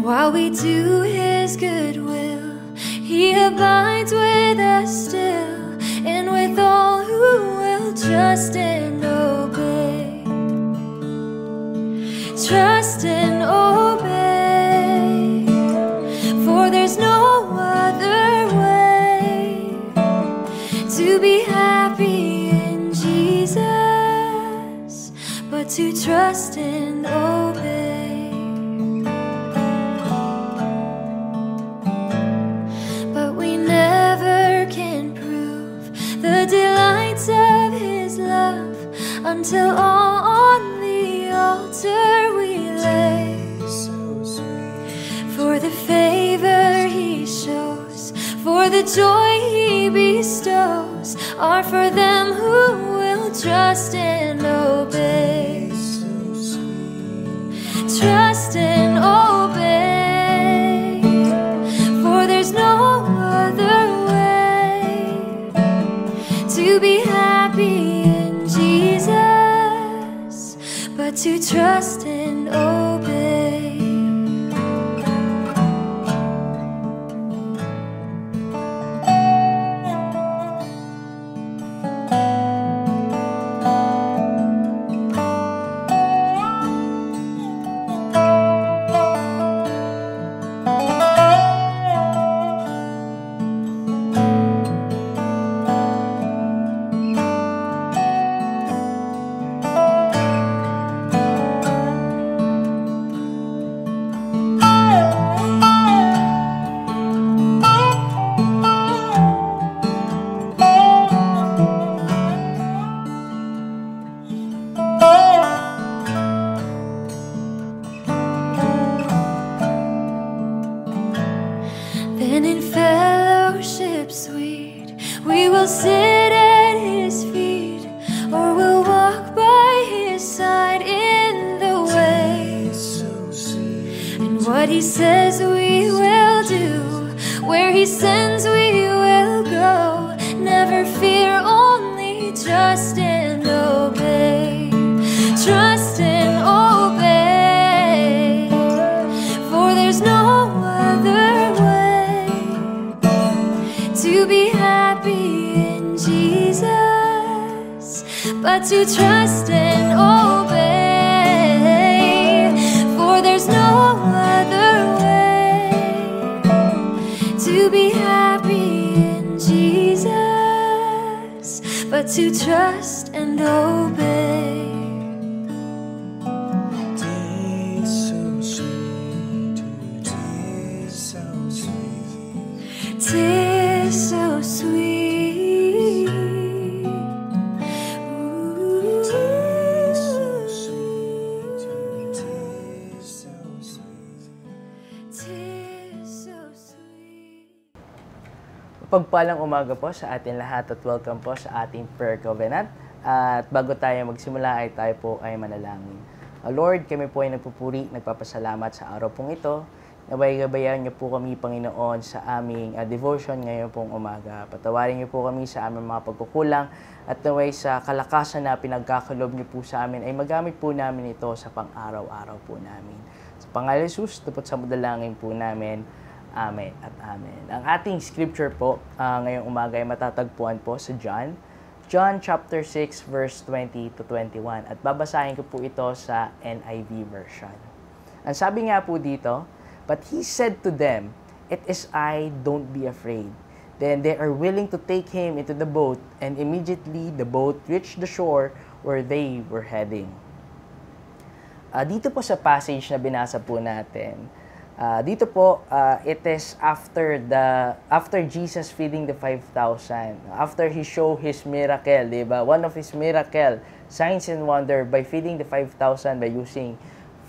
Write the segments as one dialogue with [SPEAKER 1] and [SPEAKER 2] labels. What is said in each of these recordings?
[SPEAKER 1] While we do His good will, He abides with us still, and with all who will trust and obey. Trust and obey, for there's no other way to be happy in Jesus, but to trust and obey. The delights of His love, until all on the altar we lay. For the favor He shows, for the joy He bestows, are for them who will trust and obey. Trust and obey, for there's no other to be happy in Jesus, but to trust and obey. Then in fellowship sweet, we will sit at His feet, or we'll walk by His side in the way. And what He says we will do, where He sends we will go. Never fear, only trust and obey. Trust and obey, for there's no other way to be happy in Jesus, but to trust and obey. For there's no other way to be happy in Jesus, but to trust and obey. Tis so sweet. Ooh. Tis so sweet.
[SPEAKER 2] Pagpalang umaga po sa ating lahat at welcome po sa ating prayer covenant. At bago tayo magsimula ay tayo po ay manalangin. Lord, kami po ay nagpupuri, nagpapasalamat sa araw pong ito. Nabay-gabayan niyo po kami, Panginoon, sa aming devotion ngayon pong umaga. Patawarin niyo po kami sa aming mga pagkukulang at naway sa kalakasan na pinagkakalob niyo po sa amin ay magamit po namin ito sa pang-araw-araw po namin. Sa pangalan ni Jesus, tupot sa madalangin po namin. Amen at amen. Ang ating scripture po ngayong umaga ay matatagpuan po sa John chapter 6 verse 20 to 21 at babasahin ko po ito sa NIV version. Ang sabi nga po dito, but He said to them, "It is I, don't be afraid." Then they are willing to take Him into the boat, and immediately the boat reached the shore where they were heading. Dito po sa passage na binasa po natin, dito po, it is after Jesus feeding the 5,000. After He showed His miracle, diba? One of His miracle, signs and wonder, by feeding the 5,000 by using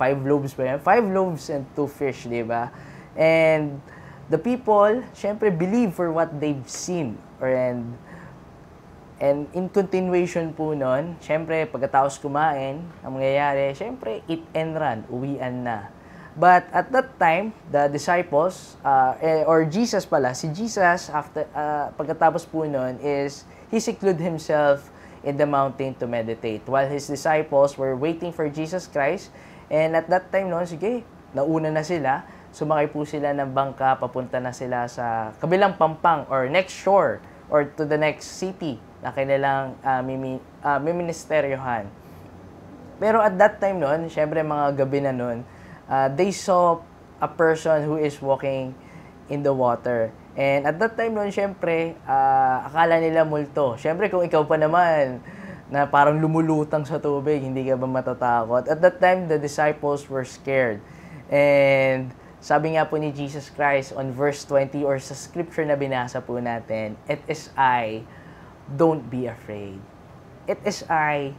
[SPEAKER 2] 5 loaves pa yan. 5 loaves and 2 fish, diba? And the people, syempre, believe for what they've seen. And in continuation po nun, syempre, pagkatapos kumain, ang mangyayari, syempre, eat and run, uwian na. But at that time, the disciples, or Jesus pala, si Jesus, pagkatapos po nun, He secluded Himself in the mountain to meditate. While His disciples were waiting for Jesus Christ, and at that time noon, sige, nauna na sila, sumakay po sila ng bangka, papunta na sila sa kabilang pampang or next shore or to the next city na kanilang miministeryohan. Pero at that time noon, syempre mga gabi na noon, they saw a person who is walking in the water. And at that time noon, syempre, akala nila multo. Syempre kung ikaw pa naman, na parang lumulutang sa tubig, hindi ka ba matatakot? At that time, the disciples were scared. And sabi nga po ni Jesus Christ on verse 20 or sa scripture na binasa po natin, "It is I, don't be afraid." It is I,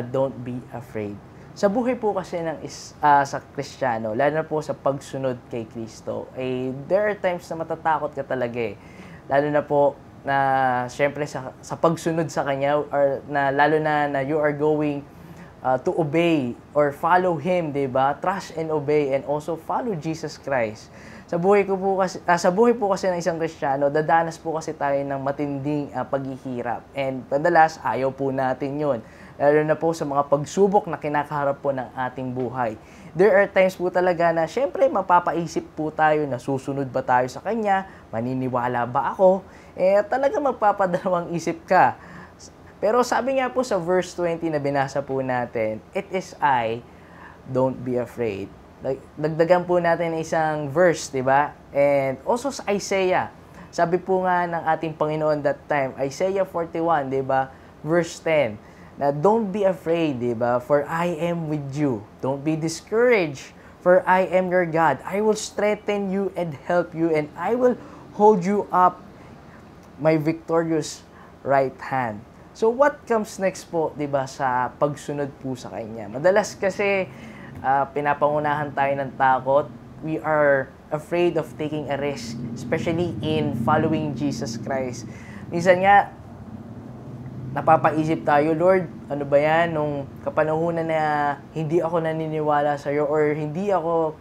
[SPEAKER 2] don't be afraid. Sa buhay po kasi sa Kristiyano, lalo na po sa pagsunod kay Kristo, there are times na matatakot ka talaga eh. Lalo na po na syempre sa pagsunod sa Kanya or na lalo na you are going to obey or follow Him, diba? Trust and obey and also follow Jesus Christ. Sa buhay po kasi ng isang Kristiyano, dadanas po kasi tayo ng matinding paghihirap. And madalas, ayaw po natin yun. Lalo na po sa mga pagsubok na kinakaharap po ng ating buhay. There are times po talaga na syempre mapapaisip po tayo na susunod ba tayo sa Kanya, maniniwala ba ako, talaga magpapadalawang isip ka. Pero sabi nga po sa verse 20 na binasa po natin, "It is I, don't be afraid." Dagdagan po natin isang verse, di ba? And also sa Isaiah, sabi po nga ng ating Panginoon that time, Isaiah 41, di ba? Verse 10, na don't be afraid, di ba? For I am with you. Don't be discouraged, for I am your God. I will strengthen you and help you, and I will hold you up my victorious right hand. So what comes next po, 'di ba, sa pagsunod po sa Kanya? Madalas kasi pinapangunahan tayo ng takot. We are afraid of taking a risk, especially in following Jesus Christ. Minsan nga napapaisip tayo, Lord, ano ba 'yan nung kapanahunan na hindi ako naniniwala sa iyo or hindi ako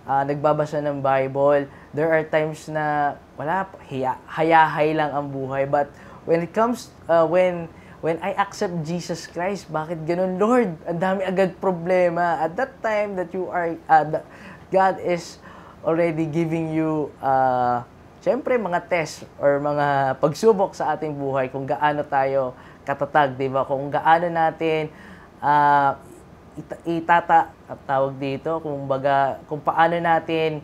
[SPEAKER 2] nagbabasa ng Bible. There are times na hayahay lang ang buhay. But when it comes, when I accept Jesus Christ, bakit ganun, Lord? Ang dami agad problema. At that time that you are, God is already giving you, syempre mga test or mga pagsubok sa ating buhay kung gaano tayo katatag, di ba? Kung gaano natin tawag dito, kung paano natin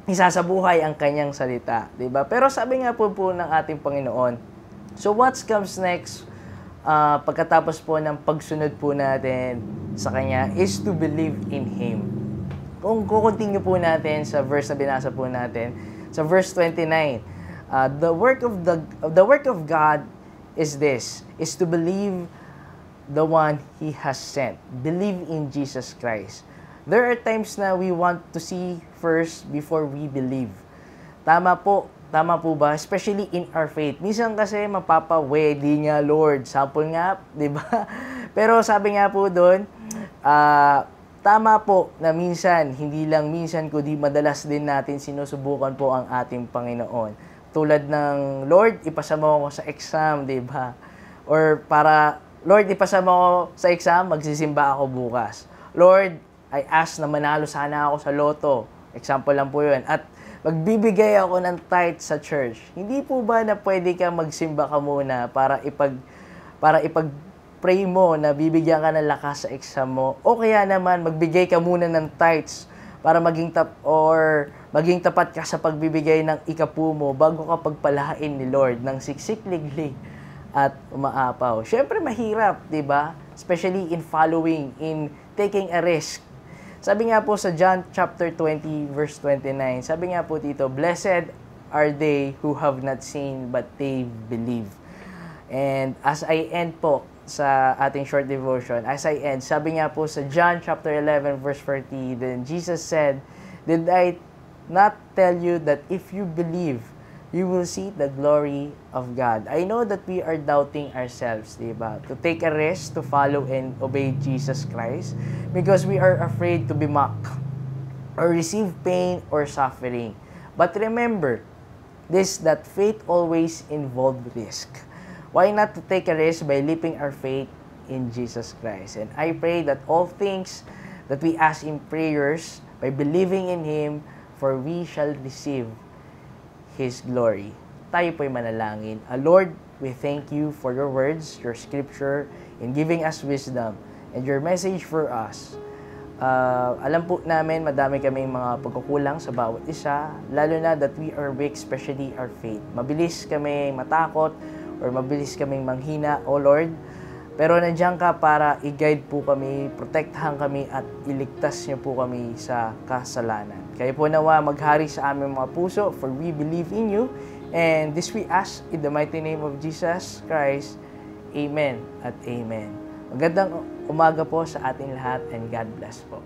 [SPEAKER 2] isasabuhay ang Kanyang salita, 'di ba? Pero sabi nga po ng ating Panginoon, so what comes next pagkatapos po ng pagsunod po natin sa Kanya is to believe in Him. Kung kukontinue po natin sa verse na binasa po natin, sa verse 29, the work of God is this, is to believe the one He has sent. Believe in Jesus Christ. There are times na we want to see first before we believe. Tama po ba? Especially in our faith. Minsan kasi mapapa-wedi nga, Lord. Sample nga, di ba? Pero sabi nga po doon, tama po na minsan, hindi lang minsan, kundi madalas din natin sinusubukan po ang ating Panginoon. Tulad ng, Lord, ipasa mo ako sa exam, di ba? Or Lord, ipasa mo ako sa exam, magsisimba ako bukas. Lord, I ask na manalo sana ako sa loto. Example lang po yun. At magbibigay ako ng tithe sa church. Hindi po ba na pwede ka magsimba ka muna para ipag-pray mo na bibigyan ka ng lakas sa exam mo? O kaya naman, magbigay ka muna ng tithes para maging tapat ka sa pagbibigay ng ikapu mo bago ka pagpalain ni Lord ng siksik-liglig at umaapaw. Siyempre mahirap, 'di ba? Especially in following, in taking a risk. Sabi nga po sa John chapter 20 verse 29, sabi nga po dito, "Blessed are they who have not seen but they believe." And as I end po sa ating short devotion, sabi nga po sa John chapter 11 verse 40, then Jesus said, "Did I not tell you that if you believe, you will see the glory of God?" I know that we are doubting ourselves, diba? To take a risk, to follow and obey Jesus Christ, because we are afraid to be mocked, or receive pain or suffering. But remember, that faith always involves risk. Why not to take a risk by leaping our faith in Jesus Christ? And I pray that all things that we ask in prayers, by believing in Him, for we shall receive His glory. Tayo po'y manalangin. Lord, we thank you for your words, your scripture, in giving us wisdom, and your message for us. Alam po namin, madami kaming mga pagkukulang sa bawat isa, lalo na that we are weak, especially our faith. Mabilis kami matakot, or mabilis kaming manghina, O Lord. Pero nandiyan ka para i-guide po kami, protektahan kami, at iligtas niyo po kami sa kasalanan. Kayo po nawa maghari sa aming mga puso, for we believe in you. And this we ask in the mighty name of Jesus Christ. Amen at amen. Magandang umaga po sa ating lahat, and God bless po.